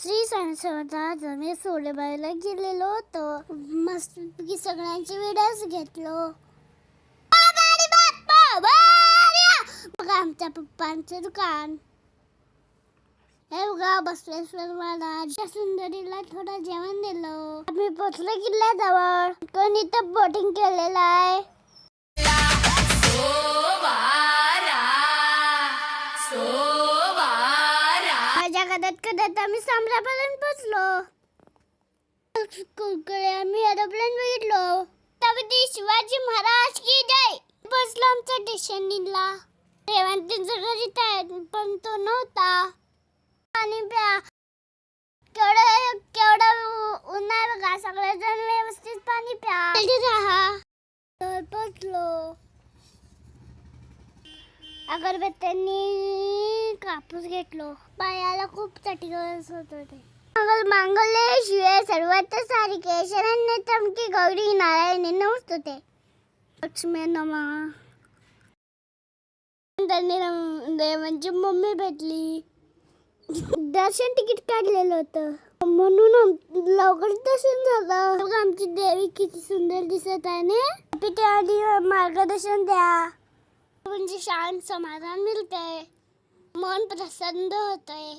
श्री संसर्गात आम्ही सोलेबाईला गेलेलो होतो. मस्तपैकी सगळ्यांचे व्हिडिओज घेतलो. बघा आमच्या पप्पांचं दुकान. हे बघा बसवेश्वर महाराज. सुंदरीला थोडं जेवण दिलं. आम्ही पोचलो किल्ल्याजवळ. कोणी तर बोटिंग केलेलं आहे. माझ्या कदत आम्ही साम्रापर्यंत पोचलो. आम्ही एरोप्लेन बघितलो. छत्रपती शिवाजी महाराज की जय. पोचलो आमच्या स्टेशनला. रेवंतींचं घरी पण तो नव्हता. पाणी प्या. केवढं ऊन आहे बघा. सगळेजण व्यवस्थित पाणी प्या. राहा. पोचलो. अगरबत्त्यांनी कापूस घेतलो. पायाला खूप चटकस होत होते. मांगल्य सर्वात सारी केशरांनी चमकी गौरी नारायणी नमस्तुते. लक्ष्मी नमः. देवांची मम्मी भेटली. दर्शन तिकीट काढलेलं होतं म्हणून लवकर दर्शन झालं. आमची देवी किती सुंदर दिसत आहे ना. पिठ्याआधी मार्गदर्शन द्या. म्हणजे शांत समाधान मिळतंय. मन प्रसन्न होतंय.